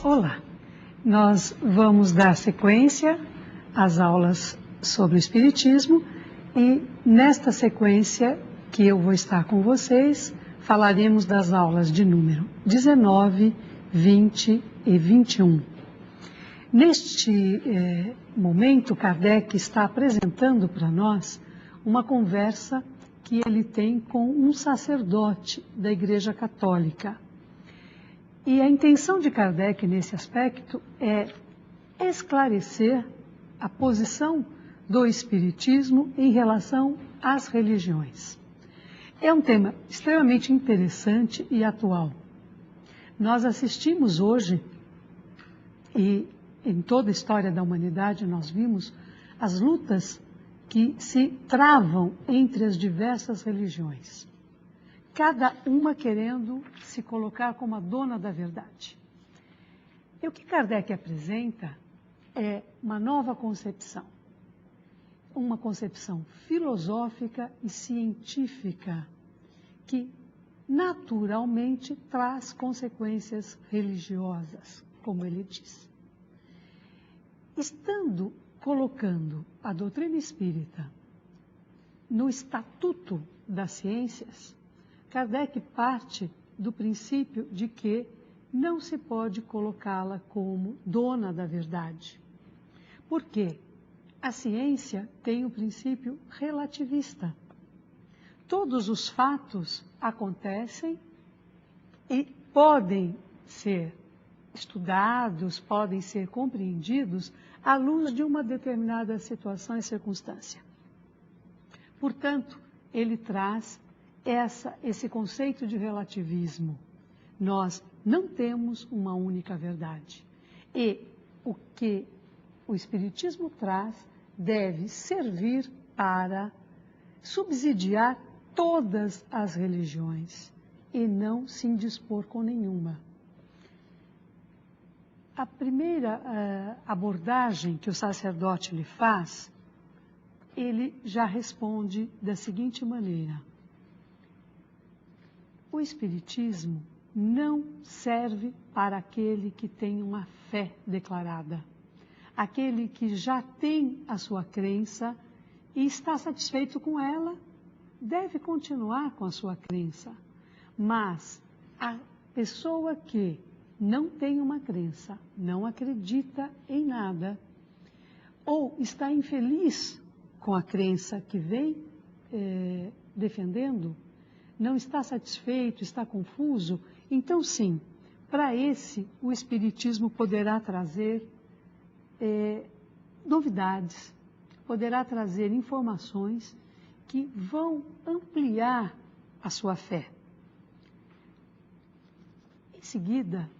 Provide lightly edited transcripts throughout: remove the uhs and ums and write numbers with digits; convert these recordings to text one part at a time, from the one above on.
Olá, nós vamos dar sequência às aulas sobre o Espiritismo e nesta sequência que eu vou estar com vocês, falaremos das aulas de número 19, 20 e 21. Neste momento, Kardec está apresentando para nós uma conversa que ele tem com um sacerdote da Igreja Católica. E a intenção de Kardec nesse aspecto é esclarecer a posição do Espiritismo em relação às religiões. É um tema extremamente interessante e atual. Nós assistimos hoje, e em toda a história da humanidade nós vimos, as lutas que se travam entre as diversas religiões. Cada uma querendo se colocar como a dona da verdade. E o que Kardec apresenta é uma nova concepção. Uma concepção filosófica e científica que naturalmente traz consequências religiosas, como ele diz. Estando colocando a doutrina espírita no estatuto das ciências, Kardec parte do princípio de que não se pode colocá-la como dona da verdade. Por quê? A ciência tem o princípio relativista. Todos os fatos acontecem e podem ser estudados, podem ser compreendidos à luz de uma determinada situação e circunstância. Portanto, ele traz esse conceito de relativismo. Nós não temos uma única verdade. E o que o Espiritismo traz deve servir para subsidiar todas as religiões e não se indispor com nenhuma. A primeira abordagem que o sacerdote lhe faz, ele já responde da seguinte maneira: o Espiritismo não serve para aquele que tem uma fé declarada. Aquele que já tem a sua crença e está satisfeito com ela, deve continuar com a sua crença. Mas a pessoa que não tem uma crença, não acredita em nada, ou está infeliz com a crença que vem defendendo, não está satisfeito, está confuso, então sim, para esse o Espiritismo poderá trazer novidades, poderá trazer informações que vão ampliar a sua fé. Em seguida,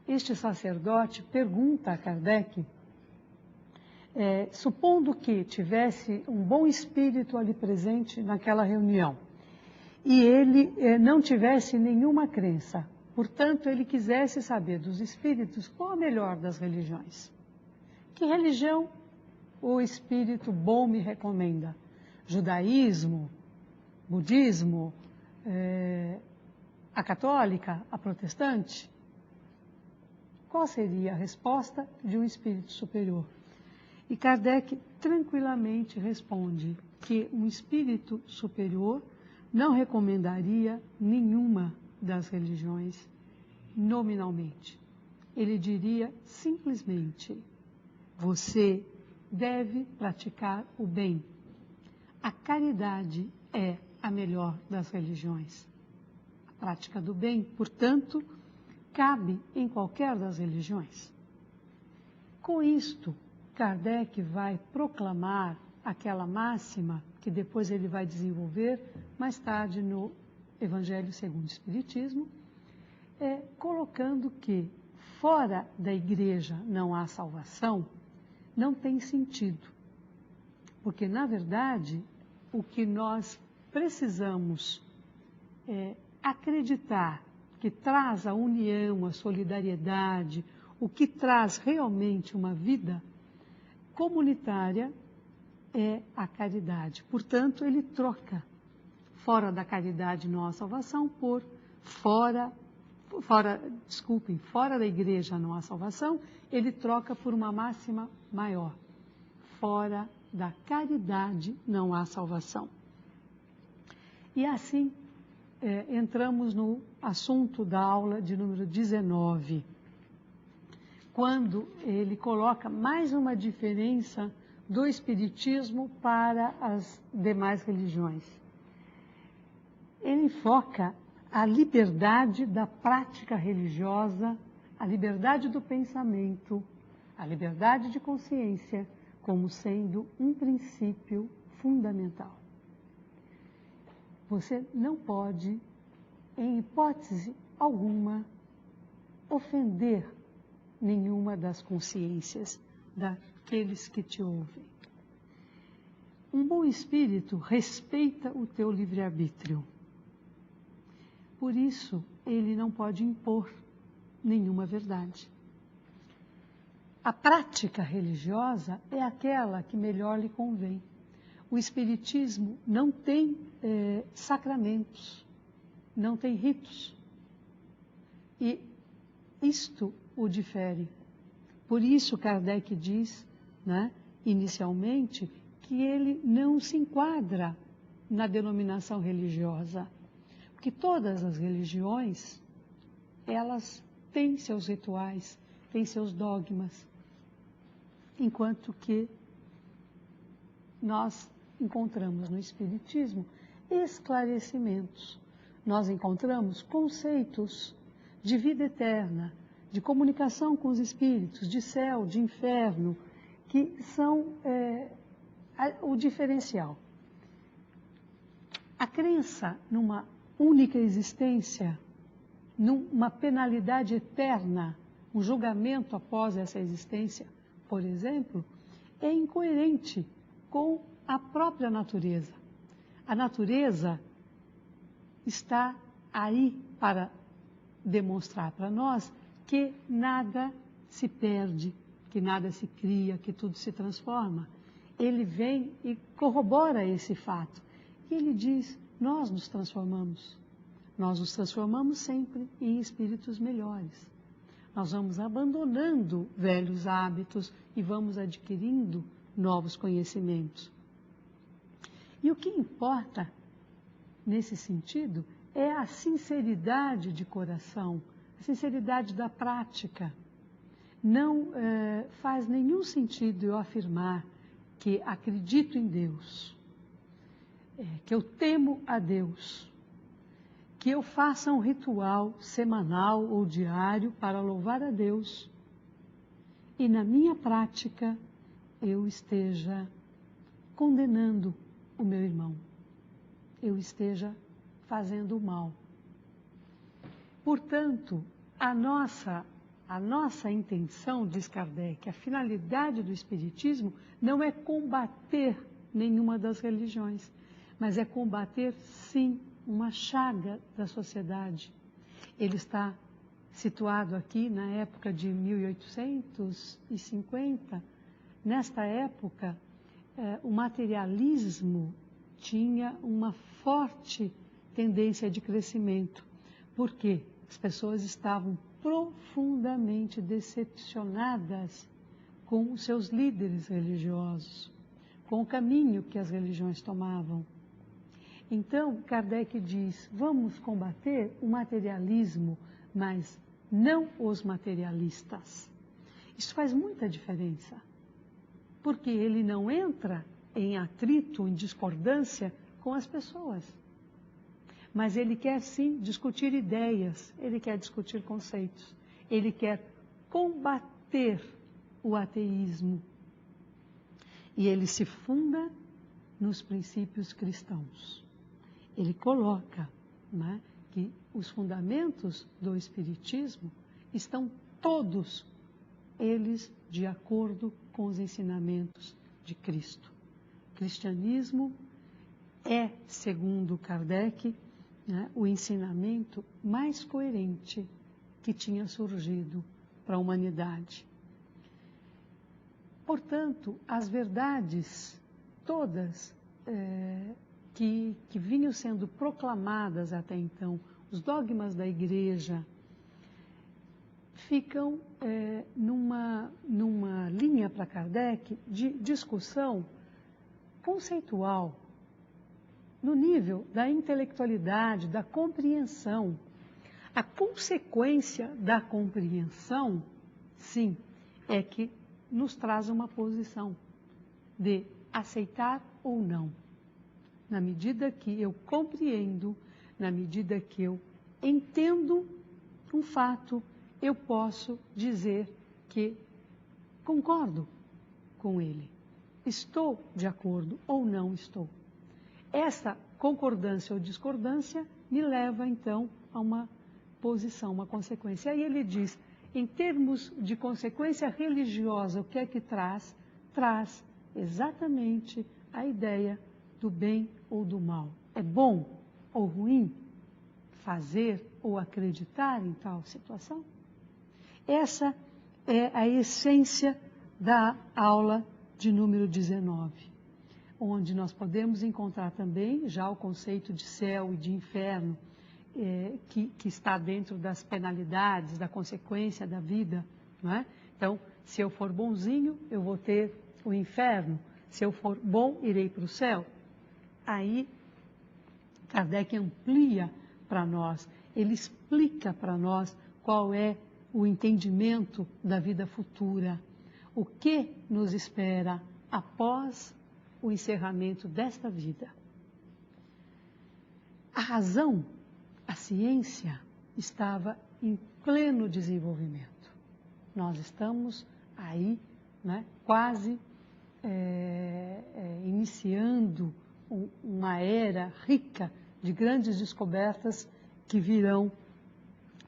este sacerdote pergunta a Kardec, supondo que tivesse um bom espírito ali presente naquela reunião, e ele não tivesse nenhuma crença, portanto, ele quisesse saber dos espíritos qual a melhor das religiões. Que religião o espírito bom me recomenda? Judaísmo, budismo, a católica, a protestante? Qual seria a resposta de um espírito superior? E Kardec tranquilamente responde que um espírito superior não recomendaria nenhuma das religiões nominalmente. Ele diria simplesmente: você deve praticar o bem. A caridade é a melhor das religiões. A prática do bem, portanto, cabe em qualquer das religiões. Com isto, Kardec vai proclamar aquela máxima que depois ele vai desenvolver mais tarde no Evangelho segundo o Espiritismo, colocando que fora da igreja não há salvação, não tem sentido. Porque, na verdade, o que nós precisamos acreditar que traz a união, a solidariedade, o que traz realmente uma vida comunitária é a caridade. Portanto, ele troca fora da caridade não há salvação por fora fora da igreja não há salvação, ele troca por uma máxima maior. Fora da caridade não há salvação. E assim, entramos no assunto da aula de número 19, quando ele coloca mais uma diferença do Espiritismo para as demais religiões. Ele foca a liberdade da prática religiosa, a liberdade do pensamento, a liberdade de consciência, como sendo um princípio fundamental. Você não pode, em hipótese alguma, ofender nenhuma das consciências daqueles que te ouvem. Um bom espírito respeita o teu livre-arbítrio. Por isso, ele não pode impor nenhuma verdade. A prática religiosa é aquela que melhor lhe convém. O Espiritismo não tem sacramentos, não tem ritos. E isto o difere. Por isso, Kardec diz, né, inicialmente, que ele não se enquadra na denominação religiosa. Porque todas as religiões, elas têm seus rituais, têm seus dogmas, enquanto que nós encontramos no Espiritismo esclarecimentos. Nós encontramos conceitos de vida eterna, de comunicação com os espíritos, de céu, de inferno, que são o diferencial. A crença numa única existência, numa penalidade eterna, um julgamento após essa existência, por exemplo, é incoerente com a própria natureza. A natureza está aí para demonstrar para nós que nada se perde, que nada se cria, que tudo se transforma. Ele vem e corrobora esse fato. E ele diz, nós nos transformamos. Nós nos transformamos sempre em espíritos melhores. Nós vamos abandonando velhos hábitos e vamos adquirindo novos conhecimentos. E o que importa, nesse sentido, é a sinceridade de coração, a sinceridade da prática. Não faz nenhum sentido eu afirmar que acredito em Deus, que eu temo a Deus, que eu faça um ritual semanal ou diário para louvar a Deus e na minha prática eu esteja condenando o meu irmão, eu esteja fazendo o mal. Portanto, a nossa intenção, diz Kardec, a finalidade do Espiritismo não é combater nenhuma das religiões, mas é combater, sim, uma chaga da sociedade. Ele está situado aqui na época de 1850. Nesta época, o materialismo tinha uma forte tendência de crescimento. Por quê? As pessoas estavam profundamente decepcionadas com os seus líderes religiosos, com o caminho que as religiões tomavam. Então, Kardec diz, vamos combater o materialismo, mas não os materialistas. Isso faz muita diferença, porque ele não entra em atrito, em discordância com as pessoas. Mas ele quer sim discutir ideias, ele quer discutir conceitos, ele quer combater o ateísmo. E ele se funda nos princípios cristãos. Ele coloca, né, que os fundamentos do Espiritismo estão todos eles de acordo com os ensinamentos de Cristo. O cristianismo é, segundo Kardec, né, o ensinamento mais coerente que tinha surgido para a humanidade. Portanto, as verdades todas que vinham sendo proclamadas até então, os dogmas da igreja, ficam numa linha para Kardec de discussão conceitual, no nível da intelectualidade, da compreensão. A consequência da compreensão, sim, é que nos traz uma posição de aceitar ou não. Na medida que eu compreendo, na medida que eu entendo um fato, eu posso dizer que concordo com ele. Estou de acordo ou não estou. Essa concordância ou discordância me leva, então, a uma posição, uma consequência. Aí ele diz, em termos de consequência religiosa, o que é que traz? Traz exatamente a ideia do bem ou do mal. É bom ou ruim fazer ou acreditar em tal situação? Essa é a essência da aula de número 19, onde nós podemos encontrar também já o conceito de céu e de inferno, que está dentro das penalidades, da consequência da vida, não é? Então, se eu for bonzinho, eu vou ter o inferno. Se eu for bom, irei para o céu. Aí, Kardec amplia para nós, ele explica para nós qual é o entendimento da vida futura, o que nos espera após o encerramento desta vida. A razão, a ciência, estava em pleno desenvolvimento. Nós estamos aí, né, quase iniciando uma era rica de grandes descobertas que virão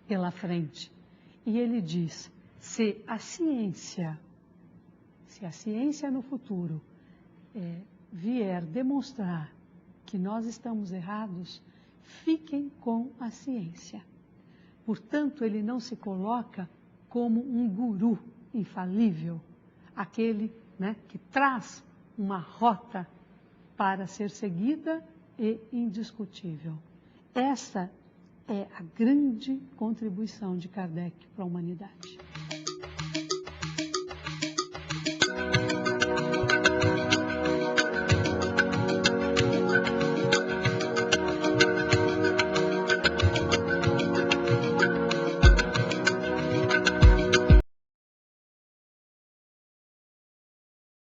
pela frente. E ele diz, se a ciência no futuro vier demonstrar que nós estamos errados, fiquem com a ciência. Portanto, ele não se coloca como um guru infalível, aquele, né, que traz uma rota para ser seguida e indiscutível. Essa é a grande contribuição de Kardec para a humanidade.